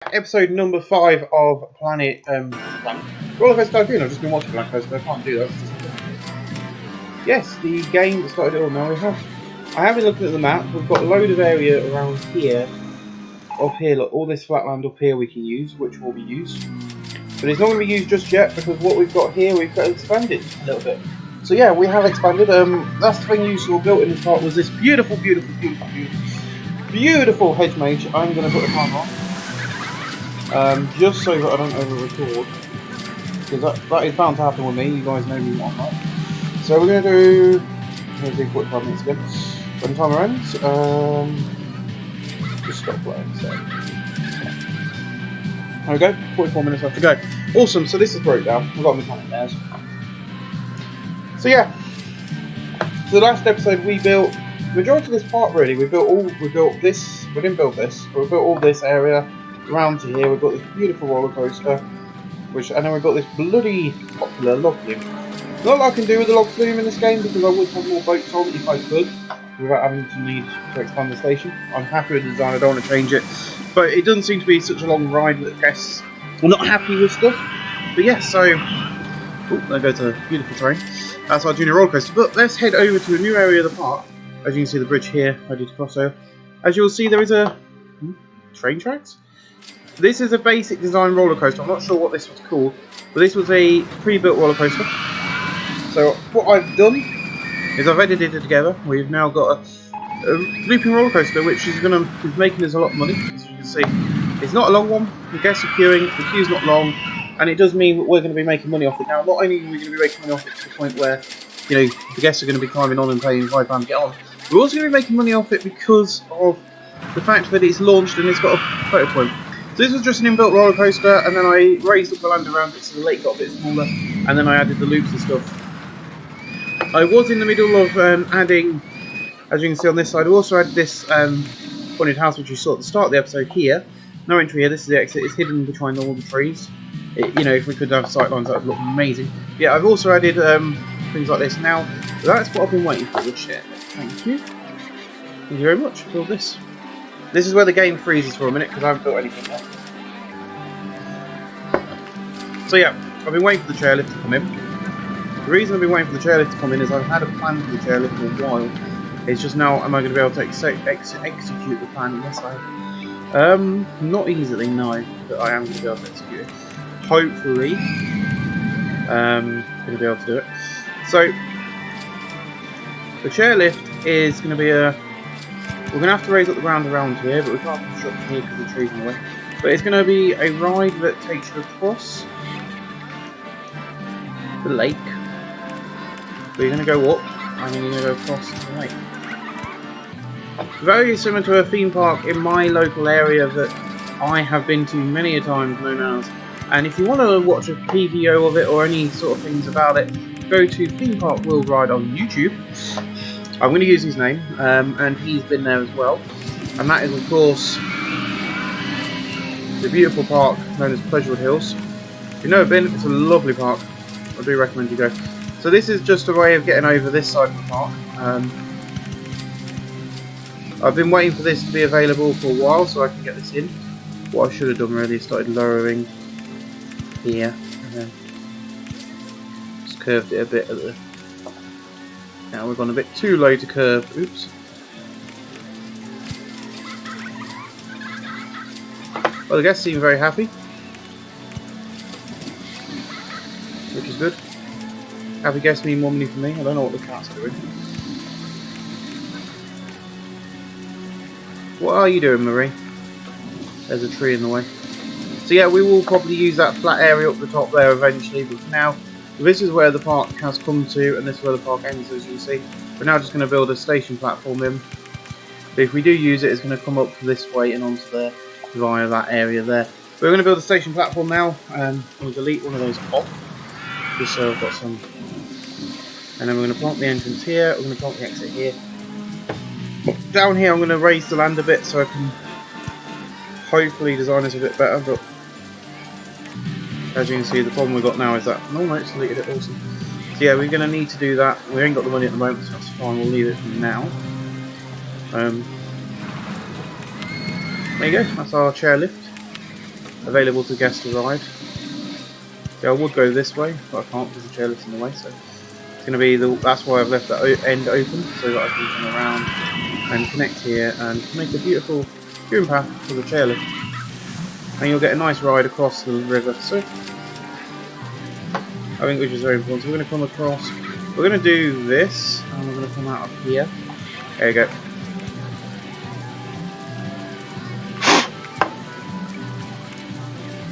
Episode number 5 of Planet Rollercoaster Tycoon. I've just been watching Planet Coaster, I can't do that. Yes, the game that started it all. Now I have been looking at the map. We've got a load of area around here, up here, look, all this flat land up here we can use, which will be used. But it's not going to be used just yet because what we've got here, we've got to expand it a little bit. So yeah, we have expanded. Last thing you saw built in this part was this beautiful hedge mage. I'm going to put a timer on. Just so that I don't over-record, because that is bound to happen with me. You guys know me on that. So we're going to do. Let's do 45 minutes again. When the timer ends, just stop playing. So there we go. 44 minutes left to go. Awesome. So this is broke down. We've got mechanic there. So yeah. So the last episode we built majority of this part really. We built this. We didn't build this, but we built all this area. Around to here, we've got this beautiful roller coaster, and then we've got this bloody popular log flume. Not a lot I can do with the log flume in this game because I would have more boats on if I could, without having to need to expand the station. I'm happy with the design, I don't want to change it, but it doesn't seem to be such a long ride that guests are not happy with stuff. But yeah, so there goes a beautiful train. That's our junior roller coaster. But let's head over to a new area of the park. As you can see, the bridge here, ready to cross over. As you'll see, there is a train tracks. This is a basic design roller coaster. I'm not sure what this was called, but this was a pre-built roller coaster. So what I've done is I've edited it together. We've now got a looping roller coaster, which is making us a lot of money. As you can see, it's not a long one. The guests are queuing. The queue's not long, and it does mean that we're going to be making money off it. Now, not only are we going to be making money off it to the point where the guests are going to be climbing on and paying £5 to get on, we're also going to be making money off it because of the fact that it's launched and it's got a photo point. So this was just an inbuilt roller coaster, and then I raised up the land around it so the lake got a bit smaller, and then I added the loops and stuff. I was in the middle of adding, as you can see on this side, I also added this haunted house which you saw at the start of the episode here. No entry here, this is the exit, it's hidden behind all the trees. If we could have sightlines that would look amazing. Yeah, I've also added things like this. Now, that's what I've been waiting for, the chair. Thank you. Thank you very much, build this. This is where the game freezes for a minute because I haven't built anything yet. So yeah, I've been waiting for the chairlift to come in. The reason I've been waiting for the chairlift to come in is I've had a plan for the chairlift for a while. It's just now, am I going to be able to execute the plan? Yes, I am. Not easily, no, but I am going to be able to execute it. Hopefully, going to be able to do it. So, the chairlift is going to be we're going to have to raise up the ground around here, but we can't construct here because the trees in the way. But it's going to be a ride that takes you across the lake. So you're going to go up, and then you're going to go across the lake. Very similar to a theme park in my local area that I have been to many a time, known as. And if you want to watch a PVO of it or any sort of things about it, go to Theme Park World Ride on YouTube. I'm going to use his name, and he's been there as well. And that is, of course, the beautiful park known as Pleasurewood Hills. If you've never been, it's a lovely park. I do recommend you go. So this is just a way of getting over this side of the park. I've been waiting for this to be available for a while so I can get this in. What I should have done really is started lowering here, and then just curved it a bit at the. Now we've gone a bit too low to curve. Oops. Well, the guests seem very happy, which is good. Happy guests mean more money for me. I don't know what the cat's doing. What are you doing, Marie? There's a tree in the way. So yeah, we will probably use that flat area up the top there eventually, but for now, this is where the park has come to, and this is where the park ends, as you can see. We're now just going to build a station platform in. But if we do use it, it's going to come up this way and onto there via that area there. We're going to build a station platform now, and we'll delete one of those off, just so I've got some. And then we're going to plant the entrance here, we're going to plant the exit here. Down here I'm going to raise the land a bit so I can hopefully design this a bit better, but as you can see, the problem we've got now is that no, it's deleted it. Awesome. So yeah, we're going to need to do that. We ain't got the money at the moment, so that's fine. We'll leave it for now. There you go. That's our chairlift. available to guests to ride. Yeah, I would go this way, but I can't because the chairlift's in the way. So it's going to be that's why I've left that end open so that I can come around and connect here and make a beautiful viewing path for the chairlift. And you'll get a nice ride across the river. So I think which is very important. So we're going to come across. We're going to do this, and we're going to come out of here. There you go.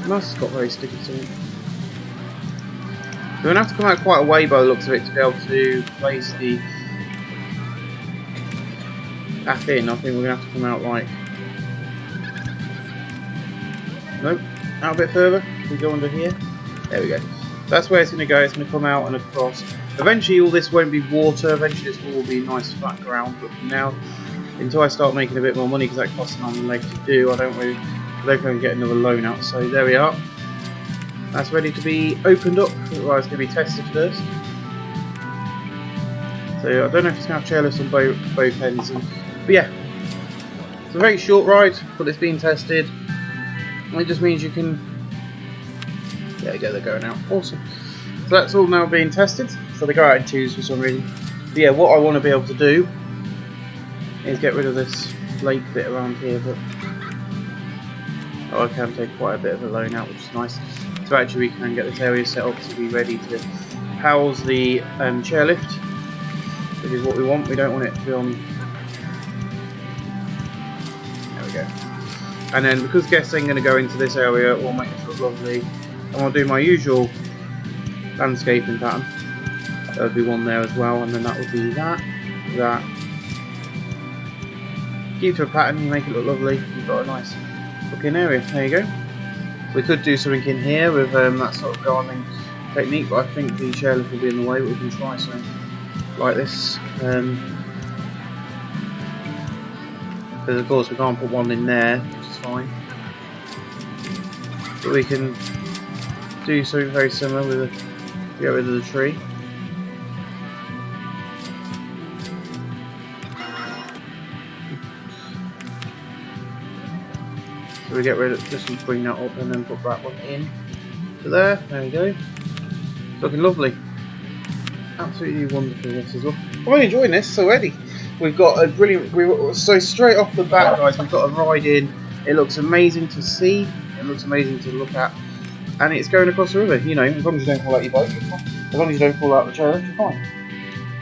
That's got very sticky to it. We're going to have to come out quite a way by the looks of it to be able to place the path in. I think we're going to have to come out like... Nope, out a bit further. We go under here. There we go. So that's where it's going to go. It's going to come out and across. Eventually all this won't be water. Eventually this will be nice flat ground. But for now, until I start making a bit more money, because that costs an arm and leg to do, I don't go and get another loan out. So there we are. That's ready to be opened up. Well, it's going to be tested first. So I don't know if it's going to have chairlifts on both ends. But yeah, it's a very short ride, but it's been tested. And it just means you can... There you go, they're going out. Awesome. So that's all now being tested. So they go out in twos for some reason. But yeah, what I want to be able to do is get rid of this lake bit around here. But I can take quite a bit of a loan out, which is nice. So actually we can get this area set up to be ready to house the chairlift, which is what we want. We don't want it to be on... There we go. And then because guests ain't going to go into this area, we'll make it look lovely. And I'll do my usual landscaping pattern. There'll be one there as well, and then that will be that. Keep to a pattern, you make it look lovely. You've got a nice looking area. There you go. We could do something in here with that sort of gardening technique, but I think the chairlift will be in the way. But we can try something like this. Because of course we can't put one in there, which is fine. But we can do something very similar with get rid of the tree. So we get rid of, just bring that up and then put that one in to there. There we go. Looking lovely. Absolutely wonderful this as well. I'm really enjoying this already. We've got a brilliant, so straight off the bat guys, we've got a ride in. It looks amazing to see, it looks amazing to look at, and it's going across the river, you know, as long as you don't fall out your boat, you're fine. As long as you don't fall out the chair, you're fine.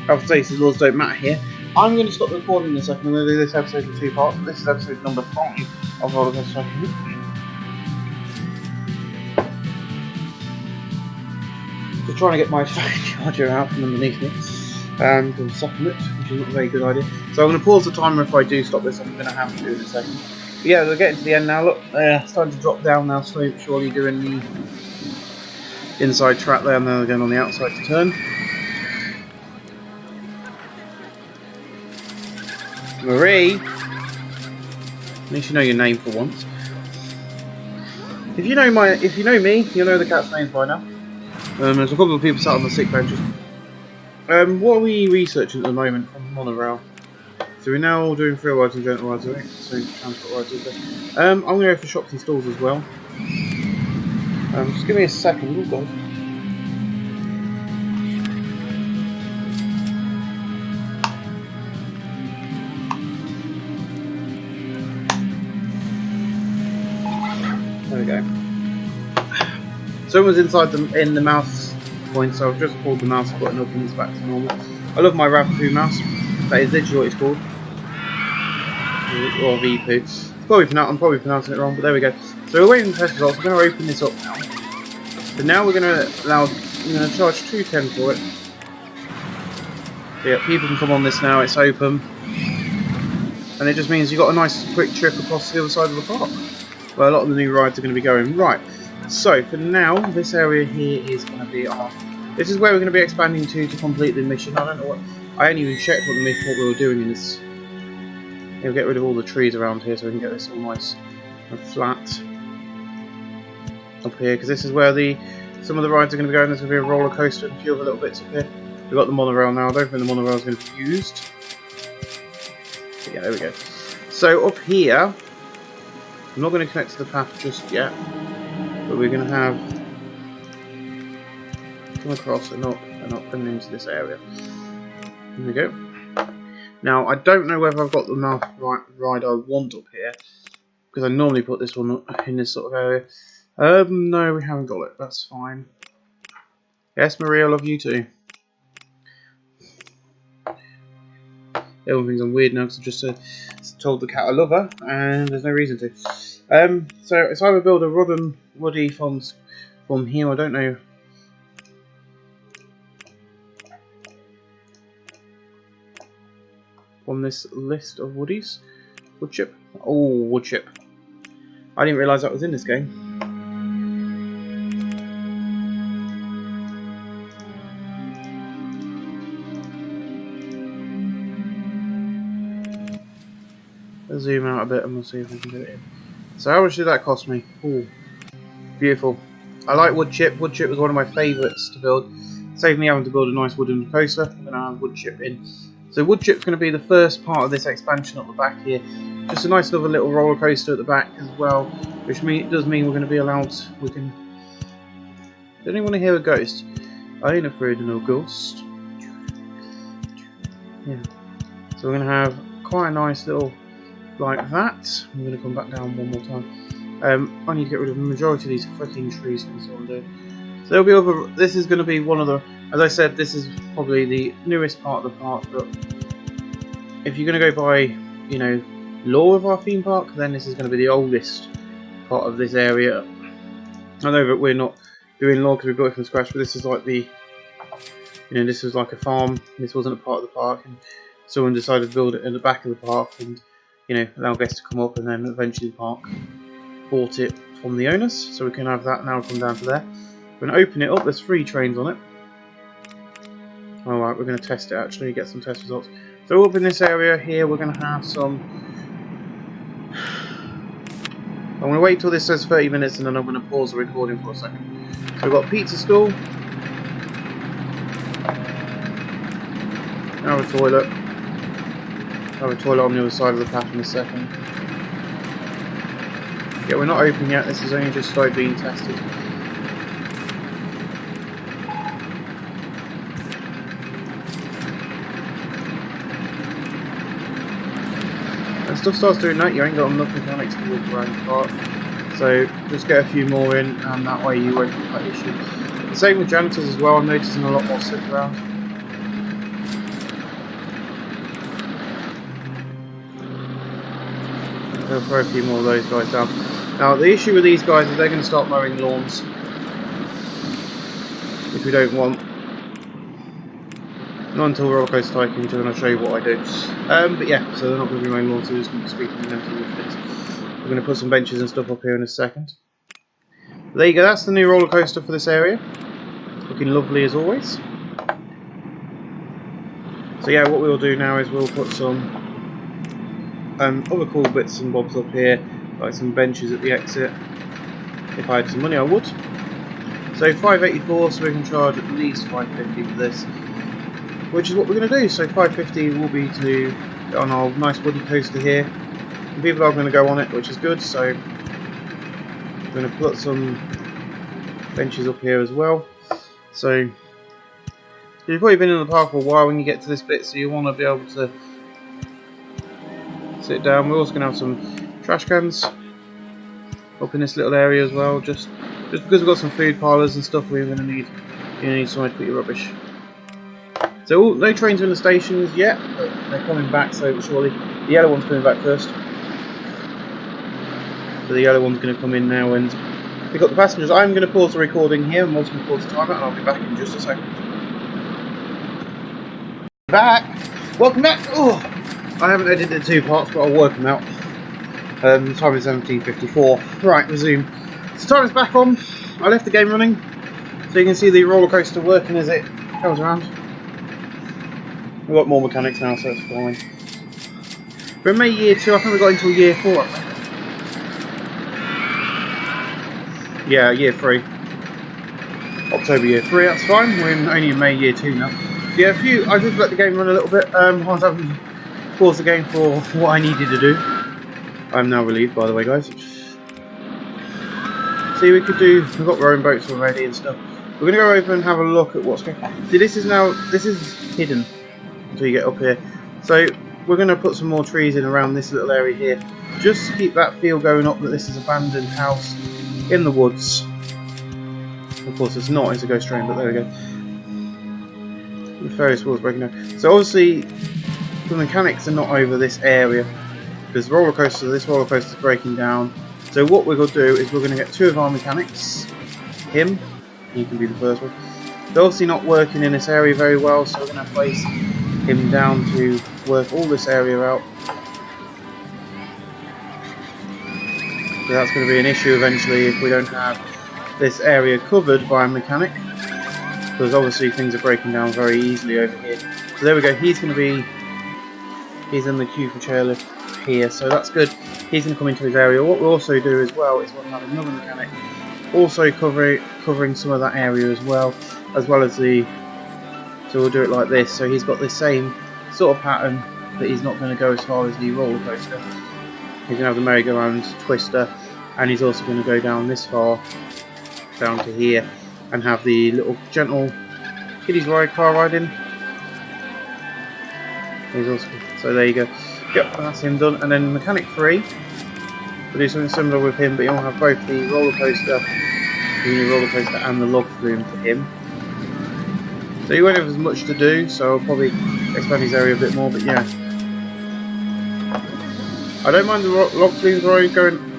Health and safety laws don't matter here. I'm going to stop recording in a second. I'm going to do this episode in 2 parts. This is episode number 5 of Roller Coaster Tycoon. Just trying to get my phone charger out from underneath me and soften it, which is not a very good idea. So I'm going to pause the timer if I do stop this. I'm going to have to do it in a second. But yeah, we're getting to the end now. Look, it's starting to drop down now, slowly, surely doing the inside track there, and then we're going on the outside to turn. Marie, at least you know your name for once. If you know me, you'll know the cat's names by now. There's a couple of people sat on the sick benches. What are we researching at the moment on the monorail? So we're now all doing thrill rides and gentle rides, right? So transport rides, okay. I'm going to go for shops and stalls as well. Just give me a second. Oh god. There we go. Someone's inside in the mouse point, so I've just pulled the mouse button up and it's back to normal. I love my Rav-Poo mouse. That is literally what it's called. Or V-Poo. I'm probably pronouncing it wrong, but there we go. So we're waiting for the test results. We're going to open this up now. So now we're going to charge $2.10 for it. So yeah, people can come on this now. It's open, and it just means you've got a nice quick trip across the other side of the park, where a lot of the new rides are going to be going. Right. So for now, this area here is going to be this is where we're going to be expanding to complete the mission. I don't know what. I ain't even checked what we were doing in this. We'll get rid of all the trees around here so we can get this all nice and flat up here, because this is where some of the rides are going to be going. There's going to be a roller coaster and a few other little bits up here. We've got the monorail now. I don't think the monorail is going to be used. But yeah, there we go. So up here, I'm not going to connect to the path just yet. but we're going to have come across and not coming into this area. There we go. Now I don't know whether I've got the mouth ride I want up here, because I normally put this one up in this sort of area. No, we haven't got it. That's fine. Yes, Maria, I love you too. Everyone thinks I'm weird now because I just told the cat I love her, and there's no reason to. So it's either build a rod and woody from here. I don't know. From this list of woodies, wood chip. Oh, wood chip. I didn't realise that was in this game. Let's zoom out a bit and we'll see if we can do it in. So how much did that cost me? Ooh, beautiful. I like wood chip. Wood chip was one of my favourites to build. Saved me having to build a nice wooden coaster. I'm going to have wood chip in. So wood chip's going to be the first part of this expansion at the back here. Just a nice little roller coaster at the back as well, which does mean we're going to be allowed. We can. Does anyone want to hear a ghost? I ain't afraid of no ghost. Yeah. So we're going to have quite a nice little like that. I'm going to come back down one more time. I need to get rid of the majority of these freaking trees. That's what I'm doing. So there'll be other. This is going to be one of the. As I said, this is probably the newest part of the park. But if you're going to go by, you know, lore of our theme park, then this is going to be the oldest part of this area. I know that we're not doing lore because we built it from scratch, but this is like the. You know, this was like a farm. This wasn't a part of the park, and someone decided to build it in the back of the park, and you know, allow guests to come up, and then eventually the park bought it from the owners, so we can have that now come down to there. We're going to open it up. There's 3 trains on it. Alright, we're going to test it actually, get some test results. So up in this area here, we're going to have some. I'm going to wait till this says 30 minutes, and then I'm going to pause the recording for a second. So we've got pizza school. Now a toilet. Have a toilet on the other side of the path in a second. Yeah, we're not open yet. This is only just started being tested. When stuff starts doing that, you ain't got enough mechanics to walk around the park. So just get a few more in, and that way you won't have that issue. The same with janitors as well. I'm noticing a lot more sit around. I'll throw a few more of those guys down. Now the issue with these guys is they're going to start mowing lawns, which we don't want. Not until Roller Coaster Tycoon, which I'm going to show you what I do. But yeah, so they're not going to be mowing lawns, so they're just going to be sweeping them empty with things. We're going to put some benches and stuff up here in a second. But there you go, that's the new roller coaster for this area. Looking lovely as always. So yeah, what we'll do now is we'll put some other cool bits and bobs up here, like some benches at the exit. If I had some money I would. So 584, so we can charge at least 550 for this, which is what we're going to do. So 550 will be to get on our nice woody coaster here, and people are going to go on it, which is good. So I'm going to put some benches up here as well. So you've probably been in the park for a while when you get to this bit, so you want to be able to sit down. We're also going to have some trash cans up in this little area as well, just because we've got some food parlours and stuff. We're going to need somewhere to put your rubbish. So no trains are in the stations yet, but they're coming back, so surely the yellow one's coming back first. So the yellow one's going to come in now and pick up the passengers. I'm going to pause the recording here, and I'm also going to pause the timer, and I'll be back in just a second. Back! Welcome back! Oh, I haven't edited 2 parts, but I'll work them out. The time is 17:54. Right, resume. So time is back on. I left the game running, so you can see the roller coaster working as it goes around. We've got more mechanics now, so it's fine. We're in May year 2. I think we got into year 4. I think. Yeah, year 3. October year 3. That's fine. We're only in May year 2 now. Yeah, I did let the game run a little bit. I was having to pause the game for what I needed to do. I'm now relieved, by the way, guys. See, we could do. We've got rowing boats already and stuff. We're gonna go over and have a look at what's going. See, this is hidden until you get up here. So we're gonna put some more trees in around this little area here, just to keep that feel going up that this is an abandoned house in the woods. Of course, it's not. It's a ghost train, but there we go. The Ferris wheel's breaking down. So obviously, the mechanics are not over this area. There's roller coaster. This roller coaster is breaking down. So what we're going to do is we're going to get 2 of our mechanics. Him, he can be the first one. They're obviously not working in this area very well, so we're going to place him down to work all this area out. So that's going to be an issue eventually if we don't have this area covered by a mechanic, because obviously things are breaking down very easily over here. So there we go. He's in the queue for chairlift here, so that's good. He's going to come into his area. What we'll also do as well is we'll have another mechanic also covering some of that area as well as the. So we'll do it like this. So he's got the same sort of pattern, but he's not going to go as far as the roller coaster. He's going to have the merry-go-round twister, and he's also going to go down this far, down to here, and have the little gentle kiddies car ride in. He's also, so there you go. Yep, that's him done. And then mechanic 3, we'll do something similar with him, but he'll have both the roller coaster, and the log flume for him. So he won't have as much to do, so I'll probably expand his area a bit more. But yeah, I don't mind the log flumes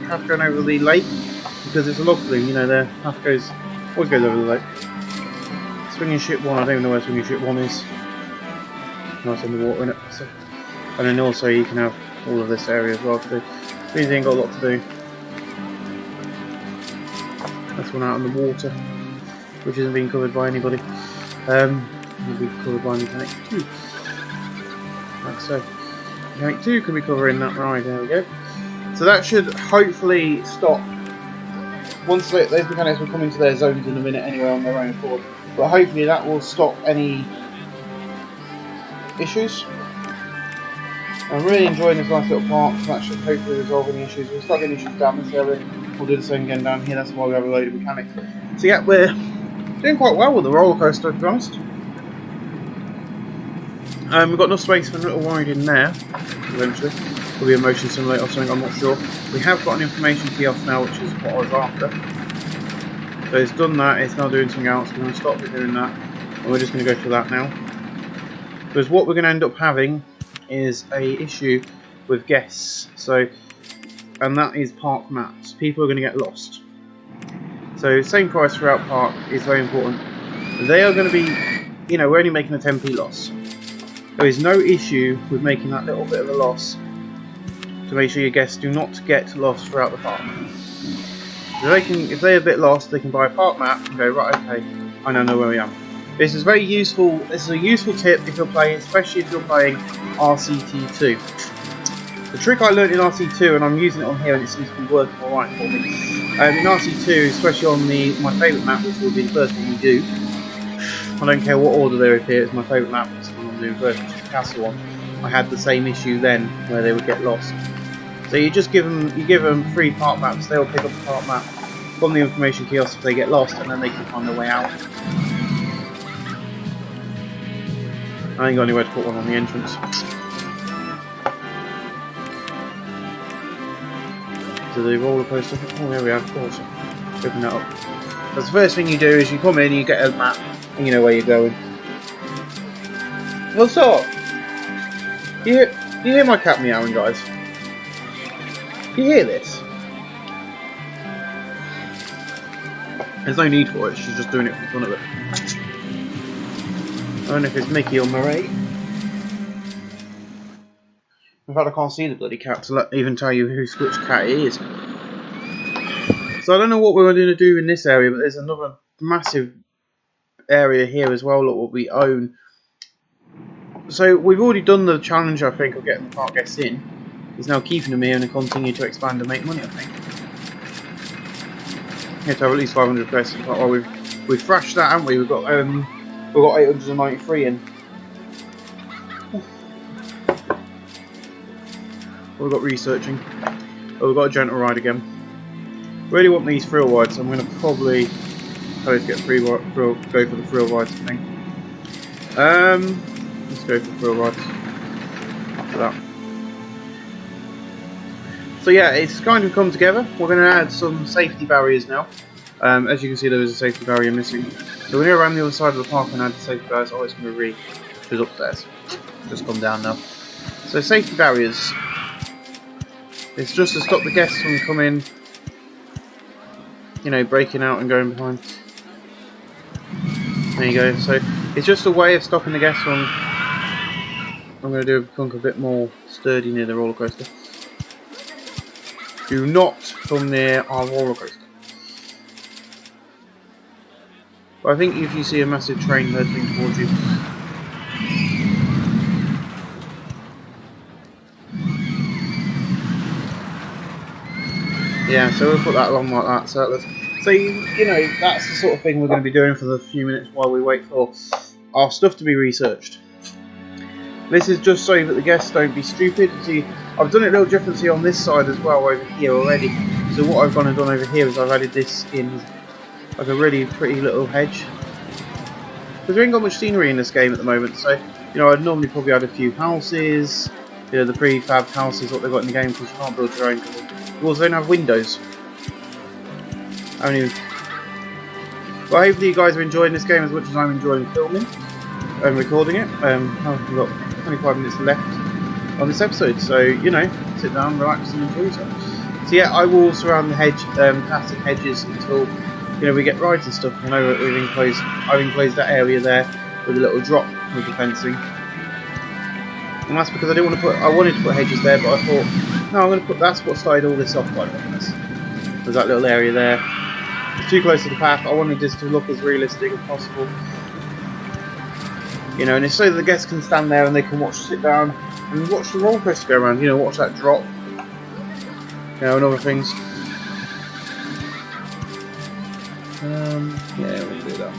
half going over the lake, because it's a log flume. You know, their half always goes over the lake. Swinging ship 1, I don't even know where swinging ship 1 is. Nice in the water, in it. So, and then also you can have all of this area as well to do. Means you ain't got a lot to do. That's one out in the water, which isn't being covered by anybody. Will be covered by mechanic 2. Like so. Mechanic 2 can be covering that ride. There we go. So that should hopefully stop. Once those mechanics will come into their zones in a minute anyway on their own accord. But hopefully that will stop any issues. I'm really enjoying this nice little park, so that should hopefully resolve any issues. We'll start getting issues down this area, we'll do the same again down here, that's why we have a load of mechanics. So yeah, we're doing quite well with the roller coaster, to be honest. We've got enough space for a little ride in there, eventually. Will be a motion simulator or something, I'm not sure. We have got an information kiosk now, which is what I was after. So it's done that, it's now doing something else, we're going to stop it doing that, and we're just going to go for that now. Because what we're going to end up having is a issue with guests, and that is park maps. People are going to get lost. So same price throughout park is very important. They are going to be, you know, we're only making a 10p loss. There is no issue with making that little bit of a loss to make sure your guests do not get lost throughout the park. So if they're a bit lost, they can buy a park map and go, right, okay, I now know where we am. This is very useful. This is a useful tip if you're playing, especially if you're playing RCT2. The trick I learned in RC2, and I'm using it on here, and it seems to be working alright for me. In RC2, especially on my favourite map, which will be the first one we do. I don't care what order they appear. It's my favourite map. It's the one I'm doing first, which is the castle one. I had the same issue then, where they would get lost. So you just give them free park maps. They'll pick up the park map from the information kiosk if they get lost, and then they can find their way out. I ain't got anywhere to put one on the entrance. So the roller coaster. Oh, there we are. Awesome. Open that up. That's the first thing you do is you come in, you get a map, and you know where you're going. Well, stop. You hear my cat meowing, guys? You hear this? There's no need for it. She's just doing it for fun of it. I don't know if it's Mickey or Marie. In fact, I can't see the bloody cat to even tell you which cat it is. So I don't know what we're going to do in this area, but there's another massive area here as well, look what we own. So we've already done the challenge, I think, of getting the park guests in. It's now keeping them here and continue to expand and make money, I think. We have to have at least 500 guests. Oh, we've thrashed that, haven't we? We've got 893 in. We've got researching. Oh, we've got a gentle ride again. Really want these thrill rides, so I'm going to probably go for the thrill rides thing. Let's go for thrill rides after that. So yeah, it's kind of come together. We're going to add some safety barriers now. As you can see, there is a safety barrier missing. So when you're around the other side of the park and add the safety barriers, oh, it's going to goes upstairs. Just come down now. So safety barriers. It's just to stop the guests from coming, you know, breaking out and going behind. There you go. So it's just a way of stopping the guests from. I'm going to do a punk a bit more sturdy near the roller coaster. Do not come near our roller coaster. But I think if you see a massive train hurtling towards you. Yeah, so we'll put that along like that. So you know, that's the sort of thing we're going to be doing for the few minutes while we wait for our stuff to be researched. This is just so that the guests don't be stupid. See, I've done it a little differently on this side as well over here already. So what I've gone and done over here is I've added this in like a really pretty little hedge. Because we ain't got much scenery in this game at the moment, so you know, I'd normally probably add a few houses, you know, the prefab houses, what they've got in the game, because you can't build your own. You also don't have windows. Well, hopefully you guys are enjoying this game as much as I'm enjoying filming and recording it. We've got 25 minutes left on this episode, so you know, sit down, relax, and enjoy yourself. So yeah, I will surround the hedge, plastic hedges until you know we get rides and stuff. I know that I've enclosed that area there with a little drop with the fencing, and that's because I didn't want to put. I wanted to put hedges there, but I thought no, I'm going to put. That's what started all this off by this. There's that little area there. It's too close to the path. I wanted this to look as realistic as possible. You know, and it's so that the guests can stand there and they can sit down and watch the roller coaster go around. You know, watch that drop. You know, and other things. Yeah, we'll do that.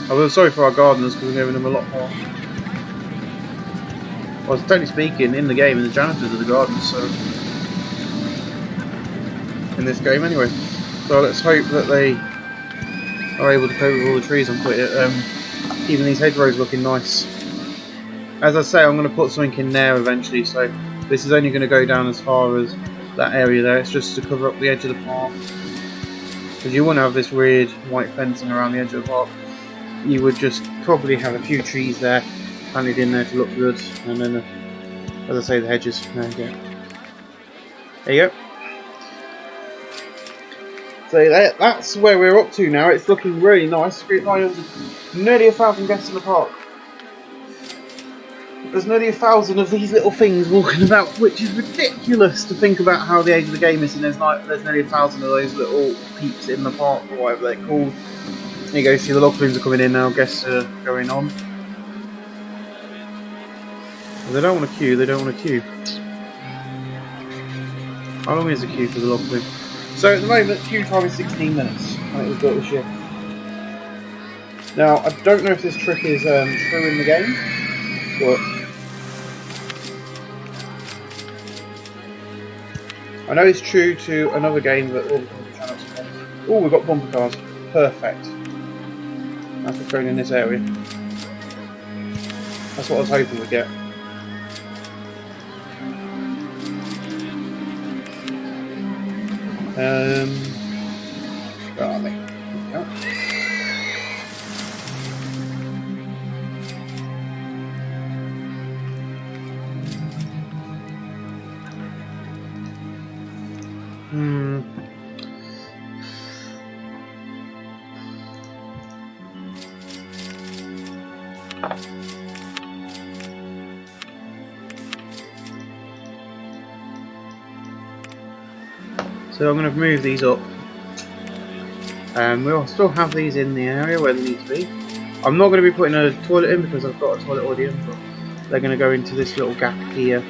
I feel sorry for our gardeners because we're giving them a lot more. Well, totally speaking, in the game, and the janitors are the gardeners, so in this game anyway. So let's hope that they are able to cope with all the trees and keeping these hedgerows looking nice. As I say, I'm going to put something in there eventually, so this is only going to go down as far as that area there. It's just to cover up the edge of the park. Because you wouldn't have this weird white fencing around the edge of the park. You would just probably have a few trees there planted in there to look good, and then, as I say, the hedges. There you go. So that's where we're up to now. It's looking really nice. Nearly 1,000 guests in the park. There's nearly 1,000 of these little things walking about, which is ridiculous to think about how the age of the game is. And there's nearly 1,000 of those little peeps in the park, or whatever they're called. There you go. See, the log flumes are coming in now. Guests are going on. Well, they don't want to queue. They don't want to queue. How long is the queue for the log flume? So at the moment, queue time is 16 minutes. I think it was built this year. Now, I don't know if this trick is true in the game, but I know it's true to another game that all the channels have. Oh, we've got bumper cars. Perfect. That's what's going in this area. That's what I was hoping we'd get. Where are they? There So I'm going to move these up. We'll still have these in the area where they need to be. I'm not going to be putting a toilet in because I've got a toilet already in, but they're going to go into this little gap here.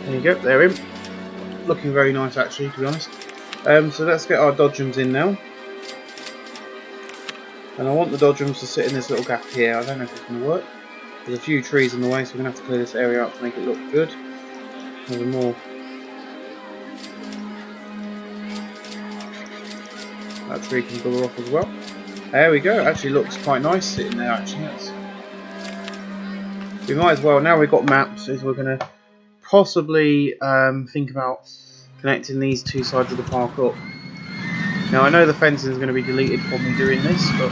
There you go, they're in. Looking very nice actually, to be honest. So let's get our dodgems in now. And I want the dodgems to sit in this little gap here. I don't know if it's going to work. There's a few trees in the way, so we're going to have to clear this area out to make it look good. There's more. That tree can cover off as well. There we go. It actually looks quite nice sitting there. Actually, we might as well. Now we've got maps. Is we're going to possibly think about connecting these two sides of the park up. Now I know the fencing is going to be deleted from me doing this, but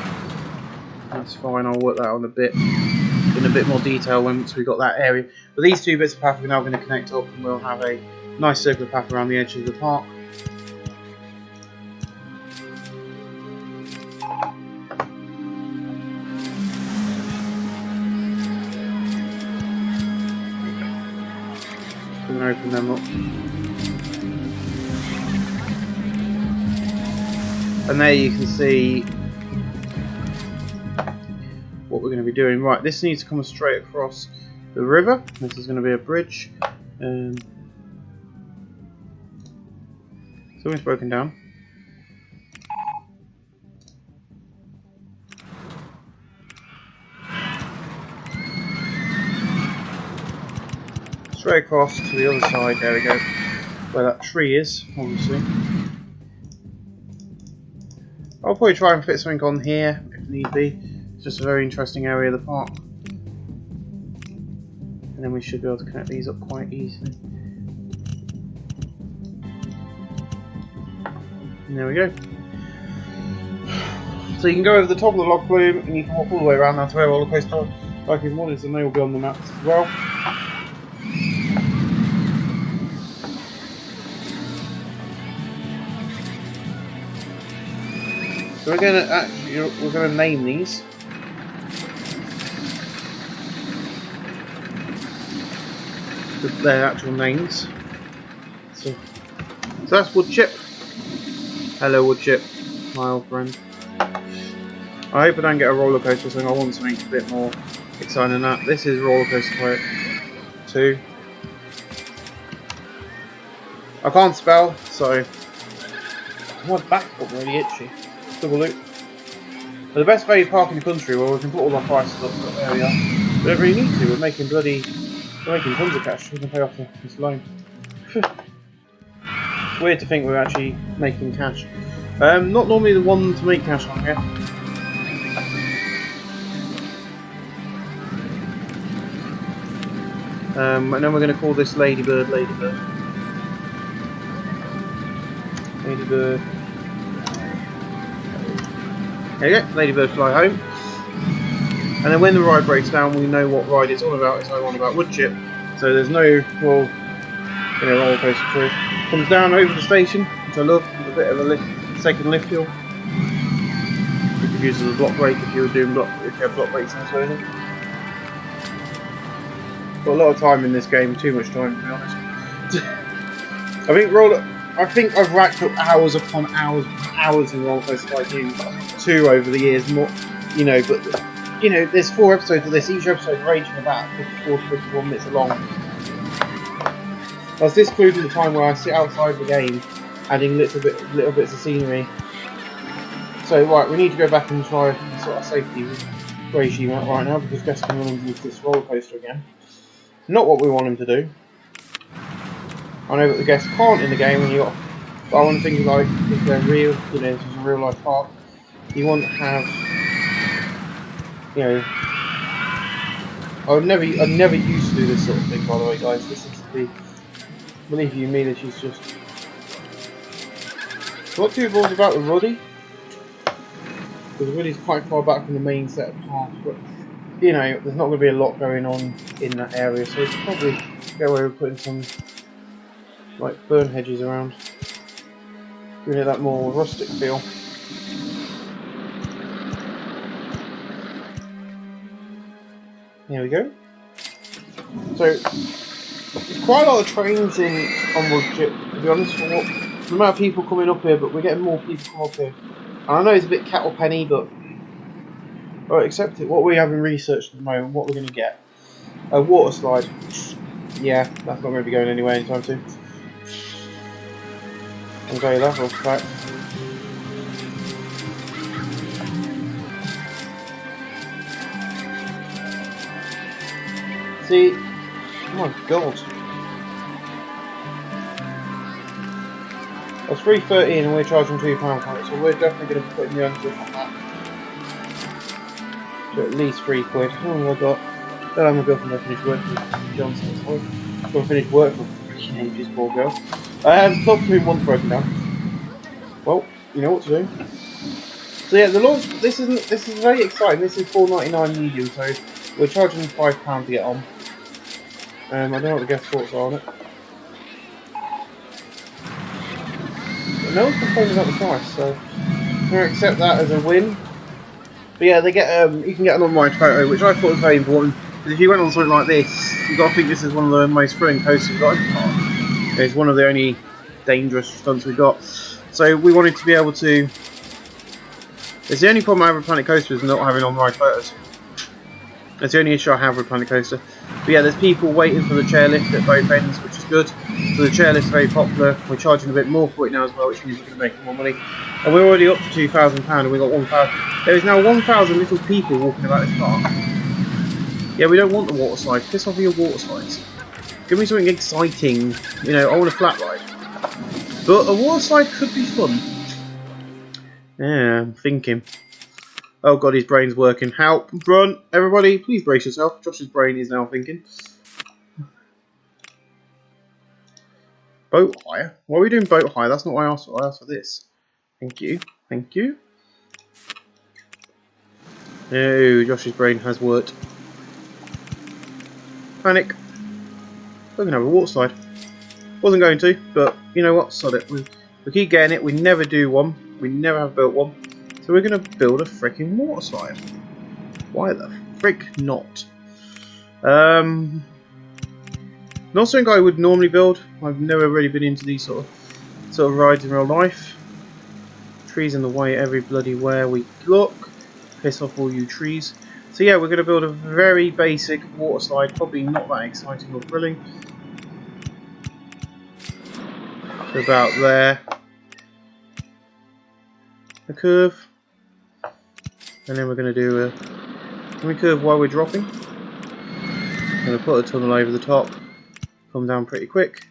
that's fine. I'll work that on in a bit more detail once we've got that area. But these two bits of path we're now going to connect up, and we'll have a nice circular path around the edge of the park. We're going to open them up. And there you can see what we're going to be doing. Right, this needs to come straight across the river. This is going to be a bridge. Something's broken down. Straight across to the other side. There we go. Where that tree is, obviously. I'll probably try and fit something on here if need be. It's just a very interesting area of the park. And then we should be able to connect these up quite easily. And there we go. So you can go over the top of the log flume and you can walk all the way around that way roller coaster like you wanted, and they will be on the maps as well. So we're going to name these. With their actual names. So that's Woodchip. Hello Woodchip, my old friend. I hope I don't get a roller coaster, so I want something a bit more exciting than that. This is Roller Coaster Type 2. I can't spell, so my back got really itchy. Double loop. But the best value park in the country, where we can put all our prices up, but there we are. We don't really need to. We're making tons of cash. We can pay off this loan. It's weird to think we're actually making cash. Not normally the one to make cash on here. And then we're going to call this Ladybird. Ladybird. There you go, Ladybird Fly Home. And then when the ride breaks down, we know what ride it's all about. It's all about Woodchip. So there's no roller coaster crew. Comes down over the station, which I love, with a bit of a second lift hill. You could use it as a block brake if you have block brakes in this version. Got a lot of time in this game, too much time to be honest. I think I've racked up hours upon hours in Roller Coaster Tycoon 2 over the years. More, but there's 4 episodes of this. Each episode ranging about 54 to 51 minutes long. That's this including the time where I sit outside the game, adding little bits of scenery. So right, we need to go back and try and sort of safety regime out right now because guests can run into this roller coaster again. Not what we want him to do. I know that the guests can't in the game, and but I want things like if they're real, this is a real life park. You want to have, I'd never used to do this sort of thing, by the way, guys. This is believe you me, that she's just not too bothered about the Ruddy, because Ruddy's quite far back from the main set of paths, but there's not going to be a lot going on in that area, so you could probably get away with putting some like fern hedges around, giving it that more rustic feel. There we go. So there's quite a lot of trains on Woodchip, to be honest, for the amount of people coming up here, but we're getting more people come up here. And I know it's a bit cattle penny, but alright, accept it. What we haven't researched at the moment, what we're going to get. A water slide. Yeah, that's not going to be going anywhere anytime soon. I'll tell you that for a fact. See, oh my god. That's 3.13 and we're charging £2 for it, so we're definitely going to be putting the emphasis on that. So at least £3. Oh my god. My girlfriend will finish work for Johnson. She's going to finish work for freaking ages, poor girl. The top between one's broken down. Well, you know what to do. So yeah, the launch. This is very exciting. This is $4.99 medium, so we're charging £5 to get on. I don't know what the guest thoughts are on it. But no one's complaining about the price, so I'm going to accept that as a win. But yeah, they get you can get an online photo, which I thought was very important. Because if you went on something like this, you've got to think this is one of the most thrilling coasters we've got in the park. It's one of the only dangerous stunts we've got. So we wanted to be able to. It's the only problem I have with Planet Coaster is not having on-ride photos. That's the only issue I have with Planet Coaster. But yeah, there's people waiting for the chairlift at both ends, which is good. So the chairlift's very popular. We're charging a bit more for it now as well, which means we're going to make more money. And we're already up to £2,000 and we got 1,000. There is now 1,000 little people walking about this park. Yeah, we don't want the water slide. Piss off with your water slides. Give me something exciting. You know, I want a flat ride. But a water slide could be fun. Yeah, I'm thinking. Oh god, his brain's working. Help! Run! Everybody, please brace yourself. Josh's brain is now thinking. Boat hire? Why are we doing boat hire? That's not what I asked for. I asked for this. Thank you. Thank you. No, Josh's brain has worked. Panic. We're going to have a water slide. Wasn't going to, but you know what? Sod it. We keep getting it. We never do one. We never have built one. So we're going to build a freaking water slide. Why the frick not? Not something I would normally build. I've never really been into these sort of rides in real life. Trees in the way every bloody where we look. Piss off all you trees. So yeah, we're going to build a very basic water slide. Probably not that exciting or thrilling. So about there. A curve. And then we're going to do a... Can we curve while we're dropping? I'm going to put a tunnel over the top. Come down pretty quick.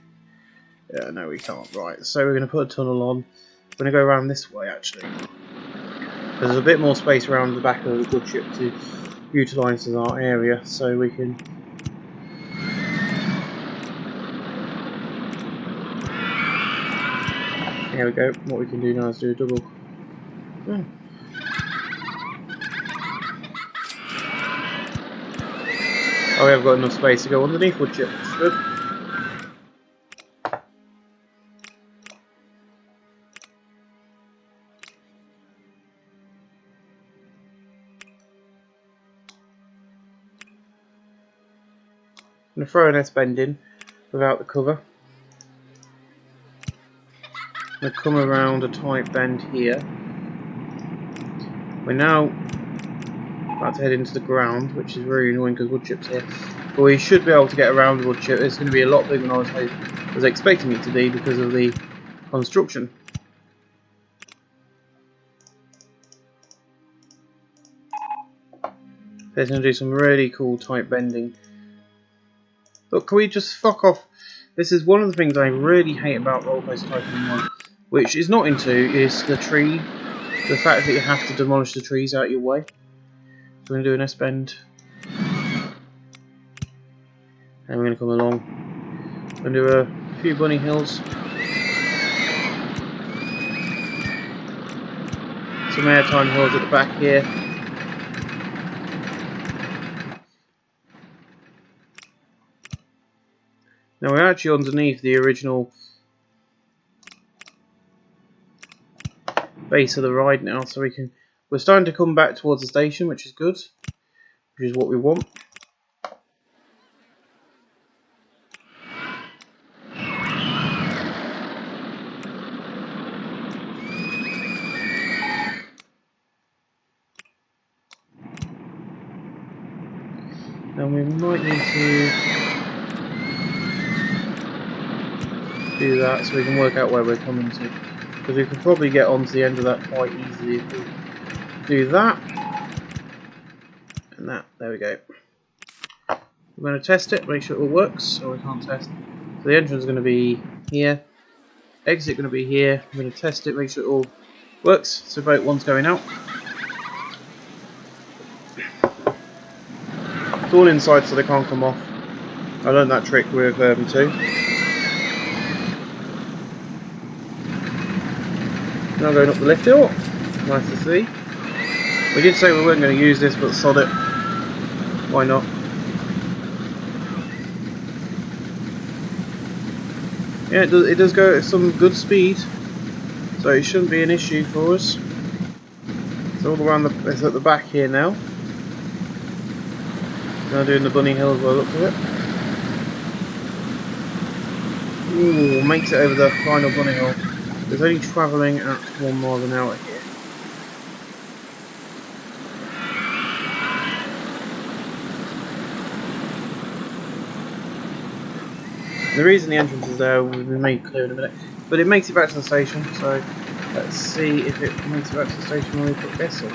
Yeah, no we can't. Right, so we're going to put a tunnel on. We're going to go around this way actually. There's a bit more space around the back of the good ship to utilise as our area, so we can... There we go. What we can do now is do a double... Oh. Oh, we have got enough space to go underneath wood chip. That's good. I'm going to throw an S-bend in without the cover. I'm going to come around a tight bend here. We're now about to head into the ground, which is really annoying because wood chip's here. But we should be able to get around the wood chip. It's going to be a lot bigger than I was expecting it to be because of the construction. It's going to do some really cool tight bending. Look, can we just fuck off? This is one of the things I really hate about Roller Coaster Tycoon 1, which is not into, is the tree. The fact that you have to demolish the trees out of your way. So we're going to do an S-bend. And we're going to come along. We're going to do a few bunny hills. Some airtime hills at the back here. Now we're actually underneath the original base of the ride now, so we're starting to come back towards the station, which is good, which is what we want. And we might need to do that so we can work out where we're coming to. because we can probably get onto the end of that quite easily if we do that and that. There we go. We're going to test it, make sure it all works, or we can't test. So the entrance is going to be here, exit going to be here. I'm going to test it, make sure it all works. So boat one's going out. It's all inside so they can't come off. I learned that trick with 2. Now going up the lift hill. Nice to see. We did say we weren't going to use this, but sod it. Why not? Yeah, it does go at some good speed, so it shouldn't be an issue for us. It's all around it's at the back here now. Now doing the bunny hill by the look of it. Ooh, makes it over the final bunny hill. It's only travelling at 1 mile an hour here. The reason the entrance is there will be made clear in a minute, but it makes it back to the station, so let's see if it makes it back to the station when we put this on.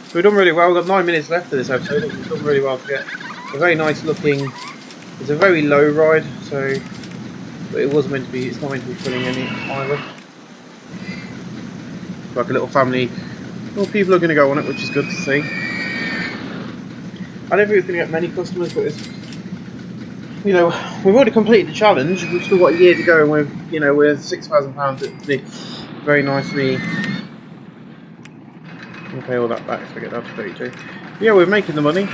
So we've done really well. We've got 9 minutes left of this episode. We've done really well to get a very nice looking. It's a very low ride, so but it wasn't meant to be. It's not meant to be filling any either. Like a little family. Well, people are going to go on it, which is good to see. I don't think it's going to get many customers, but it's, you know, we've already completed the challenge. We've still got a year to go, and we've, you know, we're £6,000. It'd be very nicely. We'll pay all that back if we get down to 32. Yeah, we're making the money.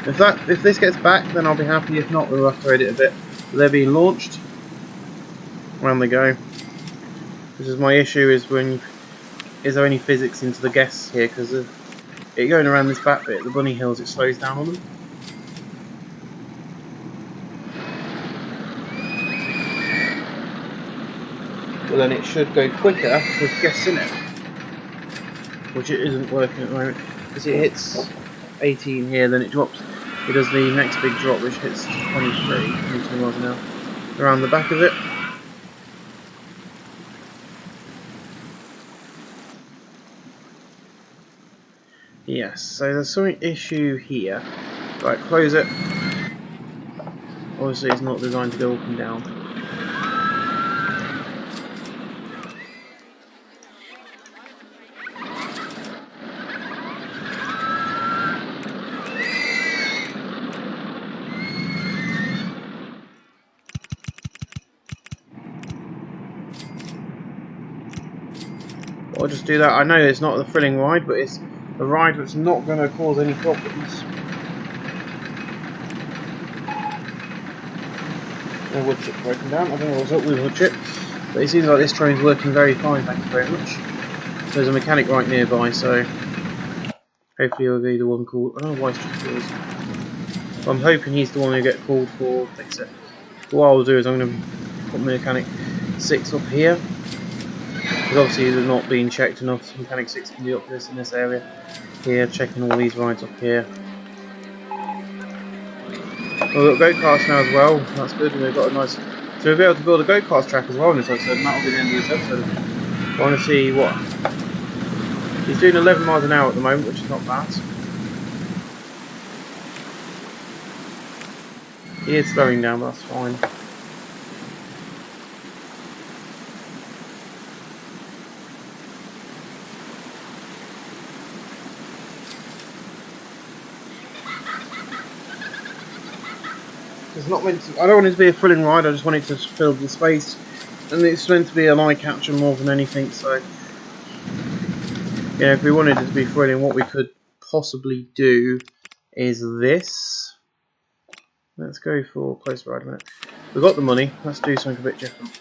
If this gets back, then I'll be happy. If not, we'll have to edit a bit. But they're being launched. Around they go. This is my issue: is is there any physics into the guests here? Because of it going around this back bit, the bunny hills, it slows down on them. Well, then it should go quicker with guests in it, which it isn't working at the moment. Because it hits 18 here, then it drops. It does the next big drop, which hits 22 miles an hour around the back of it. Yes, so there's some issue here. Right, close it. Obviously it's not designed to go up and down. I'll just do that. I know it's not a thrilling ride, but it's a ride that's not going to cause any problems. No wood chip broken down. I don't know what's up with wood chip, but it seems like this train's working very fine. Thank you very much. There's a mechanic right nearby, so hopefully he'll be the one called. I don't know why it's just yours. I'm hoping he's the one who get called for fix it. But what I'll do is I'm going to put mechanic 6 up here. Because obviously they're not being checked enough. So mechanic 6 can be up this in this area. Here, checking all these rides up here. We've got go-karts now as well. That's good. We've got a nice. So we'll be able to build a go-kart track as well in this episode, and that'll be the end of this episode. I want to see what he's doing. 11 miles an hour at the moment, which is not bad. He is slowing down, but that's fine. It's not meant to, I don't want it to be a thrilling ride, I just want it to fill the space, and it's meant to be an eye catcher more than anything. So yeah, if we wanted it to be thrilling, what we could possibly do is this. Let's go for close ride a minute. We've got the money, let's do something a bit different.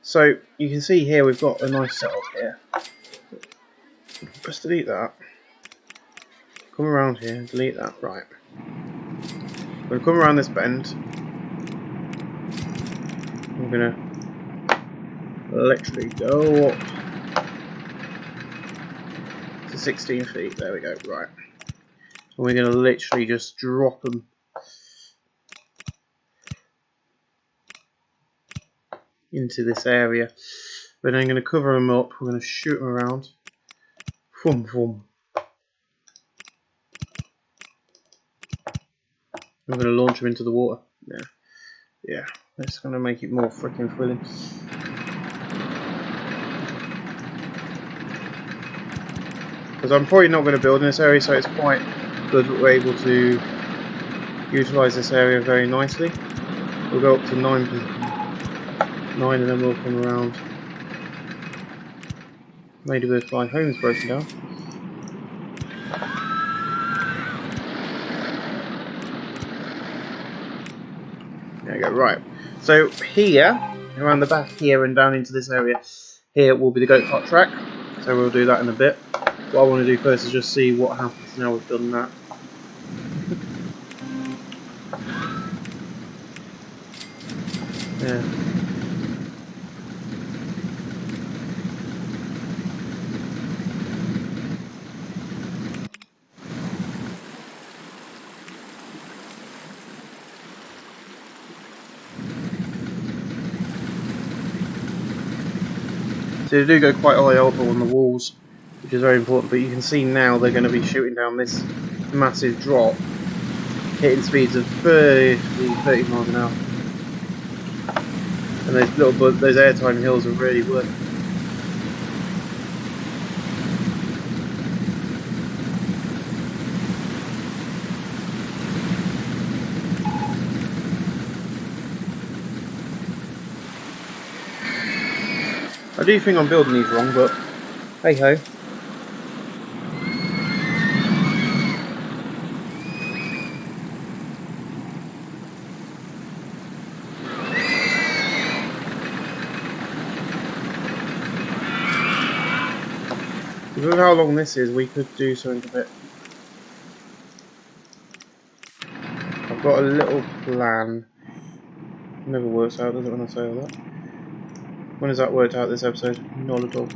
So you can see here we've got a nice setup here. Let's delete that. Come around here, delete that, right. We're going to come around this bend. I'm going to literally go up to 16 feet. There we go. Right. And we're going to literally just drop them into this area. But then I'm going to cover them up. We're going to shoot them around. Boom, boom. I'm going to launch them into the water. Yeah. That's going to make it more freaking thrilling. Because I'm probably not going to build in this area, so it's quite good that we're able to utilise this area very nicely. We'll go up to 9 and then we'll come around. Maybe the fly home's broken down. There we go, right. So here, around the back here and down into this area, here will be the go-kart track. So we'll do that in a bit. What I want to do first is just see what happens now we've done that. Yeah. So they do go quite high up on the walls, which is very important, but you can see now they're going to be shooting down this massive drop, hitting speeds of 30 miles an hour. And those airtime hills are really working. I do think I'm building these wrong, but hey ho. With how long this is, we could do something a bit. I've got a little plan. Never works out, does it, when I say all that? When has that worked out this episode? Not at all.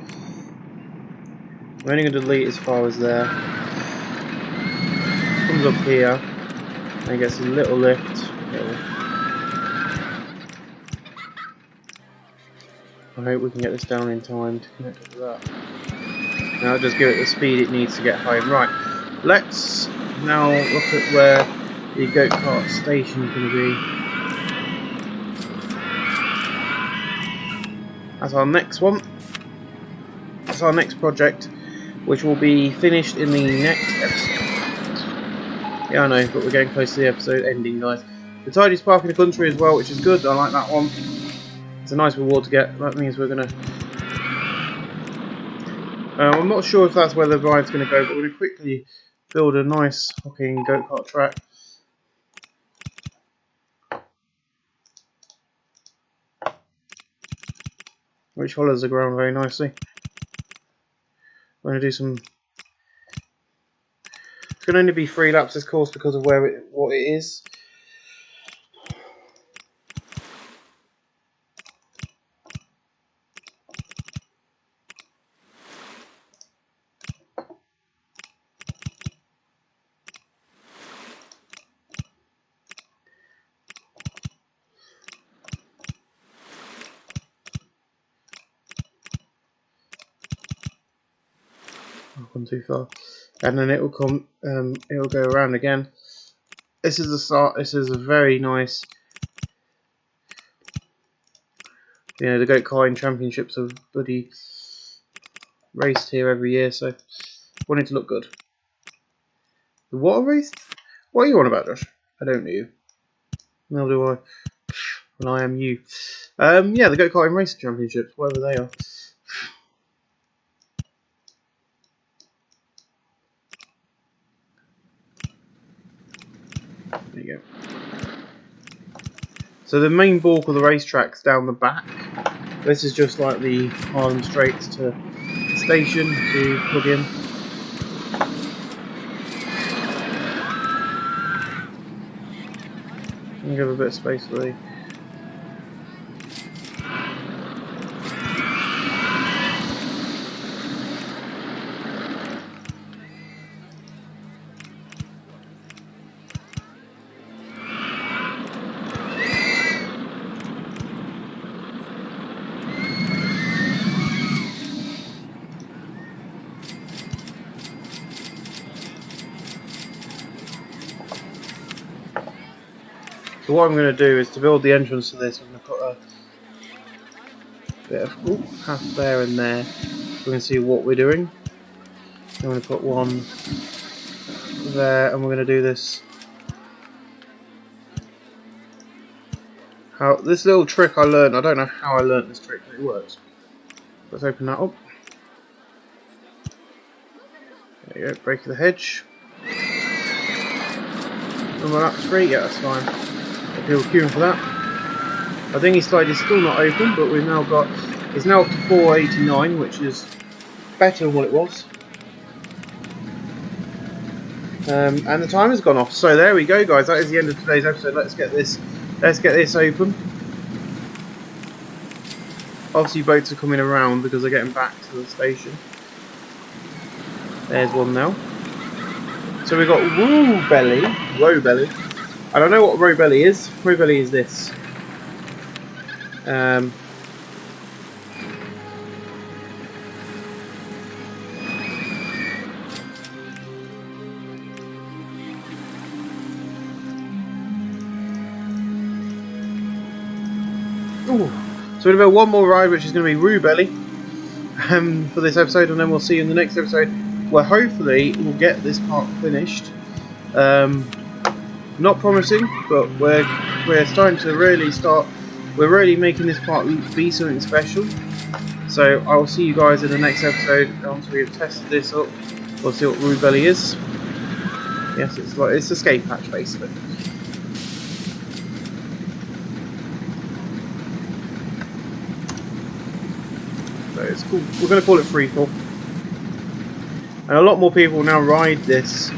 I'm only going to delete as far as there. Comes up here and gets a little lift. I hope we can get this down in time to connect to that. Now I'll just give it the speed it needs to get home. Right, let's now look at where the go-kart station is going to be. That's our next one. That's our next project, which will be finished in the next episode. Yeah, I know, but we're getting close to the episode ending, guys. The tidiest park in the country as well, which is good. I like that one. It's a nice reward to get. That means we're going to... I'm not sure if that's where the ride's going to go, but we're going to quickly build a nice fucking go-kart track. Which follows the ground very nicely. We're going to do some... It's going to only be 3 laps this course because of what it is. I've gone too far. And then it will come, it will go around again. This is the start. This is a very nice, you know, the go-karting championships are bloody raced here every year, so wanted to look good. The water race? What are you on about, Josh? I don't know you. Nor do I. And I am you. Yeah, the go-karting racing championships, whatever they are. There you go. So the main bulk of the racetrack's down the back. This is just like the Harlem Straights to station to plug in. And give a bit of space for the... So what I'm going to do is to build the entrance to this, I'm going to put a bit of half there and there. We're going to see what we're doing. I'm going to put one there, and we're going to do this. This little trick I learned. I don't know how I learned this trick, but it works. Let's open that up. There you go, break the hedge. And well, that's great, yeah, that's fine. People queuing for that. I think his slide is still not open, but we've now got, it's now up to 489, which is better than what it was. And the timer's gone off. So there we go, guys. That is the end of today's episode. Let's get this open. Obviously, boats are coming around because they're getting back to the station. There's one now. So we've got row belly. I don't know what row belly is. Row belly is this. Ooh. So we're going to build one more ride, which is going to be row belly for this episode, and then we'll see you in the next episode, where hopefully we'll get this part finished. Not promising, but we're starting to really we're really making this part be something special. So I'll see you guys in the next episode once we've tested this up. We'll see what row belly is. Yes, it's a skate patch basically. So it's cool. We're going to call it freefall. And a lot more people now ride this.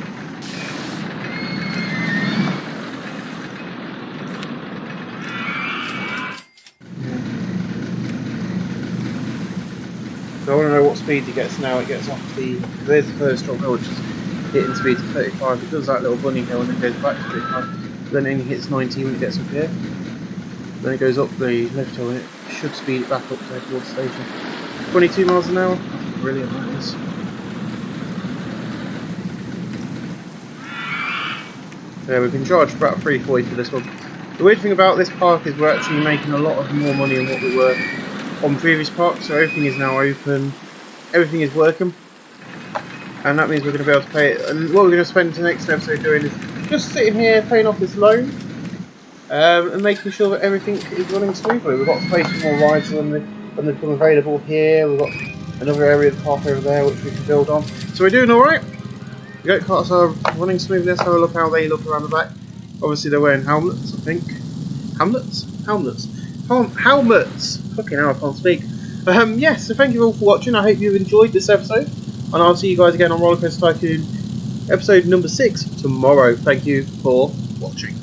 So I want to know what speed it gets now. It gets up to there's the first drop hill, which is hitting speed to 35. It does that little bunny hill and then goes back to 35. Then it only hits 90 when it gets up here. Then it goes up the left hill and it should speed it back up there towards the station. 22 miles an hour. That's brilliant, that is. Yeah, we can charge about $3.40 for this one. The weird thing about this park is we're actually making a lot of more money than what we were on previous parks. So everything is now open, everything is working, and that means we're going to be able to pay it. And what we're going to spend the next episode doing is just sitting here paying off this loan and making sure that everything is running smoothly. We've got space for more rides when they become available here. We've got another area of the park over there which we can build on. So we're doing alright. The goat carts are running smoothly. Let's have a look how they look around the back. Obviously they're wearing helmets, I think. Helmets? Helmets! Fucking hell, I can't speak. Yes, so thank you all for watching. I hope you've enjoyed this episode. And I'll see you guys again on Rollercoaster Tycoon episode number 6 tomorrow. Thank you for watching.